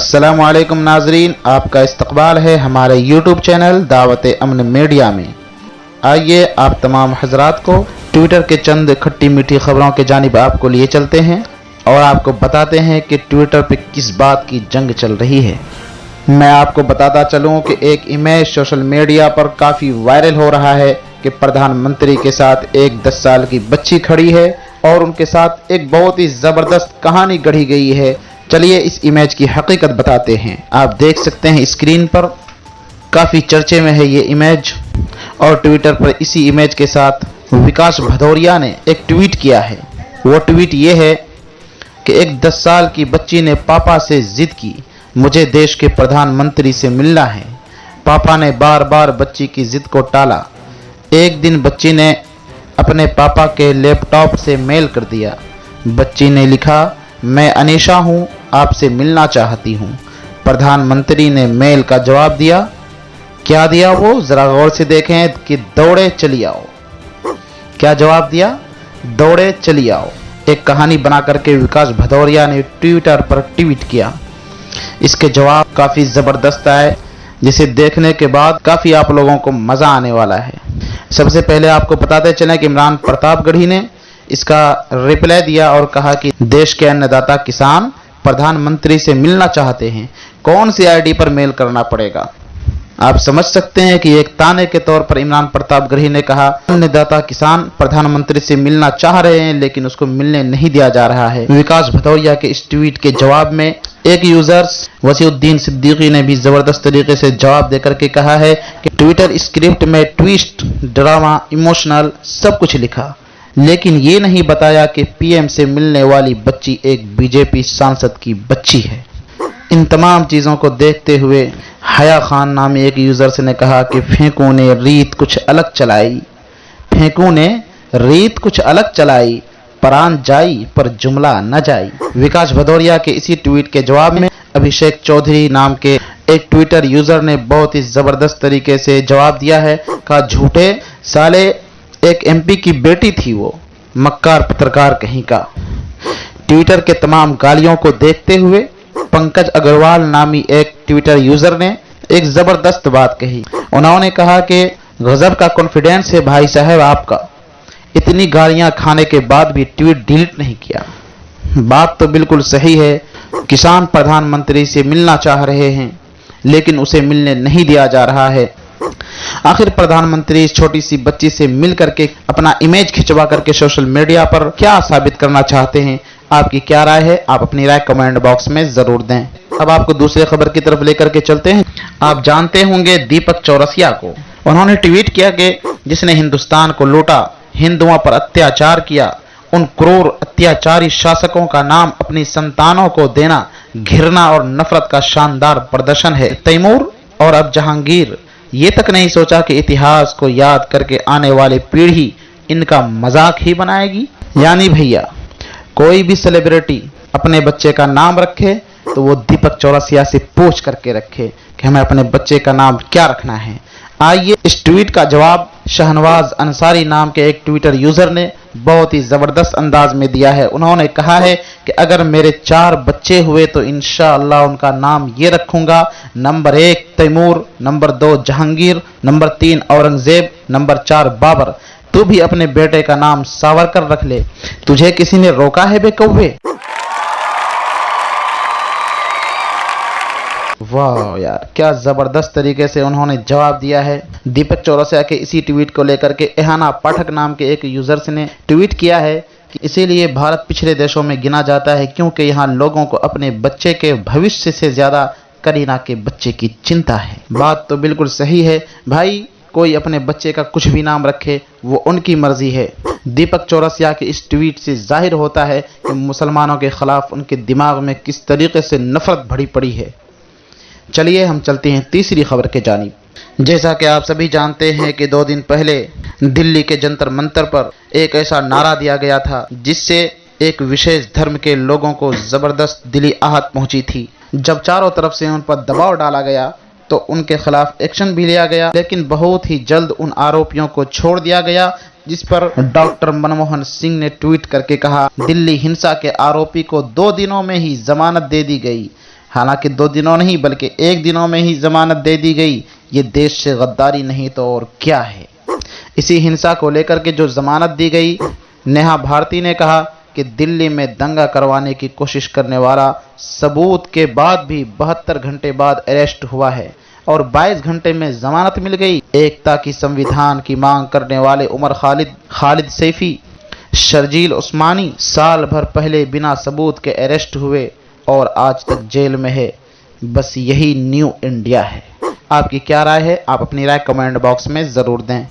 अस्सलामुअलैकुम नाजरीन, आपका इस्तकबाल है हमारे यूट्यूब चैनल दावत अमन मीडिया में। आइए आप तमाम हजरात को ट्विटर के चंद खट्टी मीठी खबरों के जानिब आपको लिए चलते हैं और आपको बताते हैं कि ट्विटर पे किस बात की जंग चल रही है। मैं आपको बताता चलूं कि एक इमेज सोशल मीडिया पर काफ़ी वायरल हो रहा है कि प्रधानमंत्री के साथ एक 10 साल की बच्ची खड़ी है और उनके साथ एक बहुत ही ज़बरदस्त कहानी गढ़ी गई है। चलिए इस इमेज की हकीकत बताते हैं। आप देख सकते हैं स्क्रीन पर, काफ़ी चर्चे में है ये इमेज और ट्विटर पर इसी इमेज के साथ विकास भदौरिया ने एक ट्वीट किया है। वो ट्वीट ये है कि एक 10 साल की बच्ची ने पापा से जिद की, मुझे देश के प्रधानमंत्री से मिलना है। पापा ने बार बार बच्ची की जिद को टाला। एक दिन बच्ची ने अपने पापा के लैपटॉप से मेल कर दिया। बच्ची ने लिखा, मैं अनीशा हूँ, आपसे मिलना चाहती हूँ। प्रधानमंत्री ने मेल का जवाब दिया। क्या दिया वो जरा गौर से देखें कि दौड़े चली आओ। क्या जवाब दिया? दौड़े चली आओ। एक कहानी बना करके विकास भदौरिया ने ट्विटर पर ट्वीट किया। इसके जवाब काफ़ी ज़बरदस्त आए, जिसे देखने के बाद काफ़ी आप लोगों को मज़ा आने वाला है। सबसे पहले आपको बताते चलें कि इमरान प्रतापगढ़ी ने इसका रिप्लाई दिया और कहा कि देश के अन्नदाता किसान प्रधानमंत्री से मिलना चाहते हैं, कौन सी आईडी पर मेल करना पड़ेगा। आप समझ सकते हैं कि एक ताने के तौर पर इमरान प्रतापगढ़ी ने कहा, अन्नदाता किसान प्रधानमंत्री से मिलना चाह रहे हैं लेकिन उसको मिलने नहीं दिया जा रहा है। विकास भदौरिया के इस ट्वीट के जवाब में एक यूजर वसीउद्दीन सिद्दीकी ने भी जबरदस्त तरीके से जवाब देकर के कहा है कि ट्विटर स्क्रिप्ट में ट्विस्ट, ड्रामा, इमोशनल सब कुछ लिखा, लेकिन ये नहीं बताया कि पीएम से मिलने वाली बच्ची एक बीजेपी सांसद की बच्ची है। इन तमाम चीज़ों को देखते हुए हया खान नामी एक यूजर्स ने कहा कि फेंकू ने रीत कुछ अलग चलाई, फेंकू ने रीत कुछ अलग चलाई, परान जाई पर जुमला न जाई। विकास भदौरिया के इसी ट्वीट के जवाब में अभिषेक चौधरी नाम के एक ट्विटर यूजर ने बहुत ही जबरदस्त तरीके से जवाब दिया है। कहा, झूठे साले, एक एमपी की बेटी थी वो, मक्कार पत्रकार कहीं का। ट्विटर के तमाम गालियों को देखते हुए पंकज अग्रवाल नामी एक ट्विटर यूजर ने एक जबरदस्त बात कही। उन्होंने कहा कि गजब का कॉन्फिडेंस है भाई साहब आपका, इतनी गालियां खाने के बाद भी ट्वीट डिलीट नहीं किया। बात तो बिल्कुल सही है, किसान प्रधानमंत्री से मिलना चाह रहे हैं लेकिन उसे मिलने नहीं दिया जा रहा है। आखिर प्रधानमंत्री इस छोटी सी बच्ची से मिल करके अपना इमेज खिंचवा करके सोशल मीडिया पर क्या साबित करना चाहते हैं? आपकी क्या राय है? आप अपनी राय कमेंट बॉक्स में जरूर दें। अब आपको दूसरे खबर की तरफ लेकर के चलते हैं। आप जानते होंगे दीपक चौरसिया को, उन्होंने ट्वीट किया कि जिसने हिंदुस्तान को लूटा, हिंदुओं पर अत्याचार किया, उन क्रूर अत्याचारी शासकों का नाम अपनी संतानों को देना घृणा और नफरत का शानदार प्रदर्शन है। तैमूर और अब जहांगीर ये तक नहीं सोचा कि इतिहास को याद करके आने वाली पीढ़ी इनका मजाक ही बनाएगी। यानी भैया, कोई भी सेलिब्रिटी अपने बच्चे का नाम रखे तो वो दीपक चौरसिया से पूछ करके रखे कि हमें अपने बच्चे का नाम क्या रखना है। आइए इस ट्वीट का जवाब शहनवाज अंसारी नाम के एक ट्विटर यूजर ने बहुत ही जबरदस्त अंदाज में दिया है। उन्होंने कहा है कि अगर मेरे 4 बच्चे हुए तो इंशाअल्लाह उनका नाम ये रखूंगा, number 1 Taimur, number 2 Jahangir, number 3 Aurangzeb, number 4 Babur. तू भी अपने बेटे का नाम सावरकर रख ले, तुझे किसी ने रोका है बे कौवे? वाह यार, क्या जबरदस्त तरीके से उन्होंने जवाब दिया है। दीपक चौरसिया के इसी ट्वीट को लेकर के एहाना पाठक नाम के एक यूजर्स ने ट्वीट किया है कि इसीलिए भारत पिछड़े देशों में गिना जाता है क्योंकि यहाँ लोगों को अपने बच्चे के भविष्य से ज्यादा करीना के बच्चे की चिंता है। बात तो बिल्कुल सही है भाई, कोई अपने बच्चे का कुछ भी नाम रखे वो उनकी मर्जी है। दीपक चौरसिया के इस ट्वीट से जाहिर होता है कि मुसलमानों के खिलाफ उनके दिमाग में किस तरीके से नफरत भरी पड़ी है। चलिए हम चलते हैं तीसरी खबर के जानिब। जैसा कि आप सभी जानते हैं कि 2 दिन पहले दिल्ली के जंतर मंतर पर एक ऐसा नारा दिया गया था जिससे एक विशेष धर्म के लोगों को जबरदस्त दिली आहत पहुंची थी। जब चारों तरफ से उन पर दबाव डाला गया तो उनके खिलाफ एक्शन भी लिया गया, लेकिन बहुत ही जल्द उन आरोपियों को छोड़ दिया गया, जिस पर डॉक्टर मनमोहन सिंह ने ट्वीट करके कहा, दिल्ली हिंसा के आरोपी को 2 दिनों में ही जमानत दे दी गई। हालांकि 2 दिनों नहीं बल्कि 1 दिनों में ही जमानत दे दी गई। ये देश से गद्दारी नहीं तो और क्या है। इसी हिंसा को लेकर के जो जमानत दी गई, नेहा भारती ने कहा कि दिल्ली में दंगा करवाने की कोशिश करने वाला सबूत के बाद भी 72 घंटे बाद अरेस्ट हुआ है और 22 घंटे में जमानत मिल गई। एकता की संविधान की मांग करने वाले उमर खालिद सैफी, शर्जील उस्मानी साल भर पहले बिना सबूत के अरेस्ट हुए और आज तक जेल में है। बस यही न्यू इंडिया है। आपकी क्या राय है? आप अपनी राय कमेंट बॉक्स में ज़रूर दें।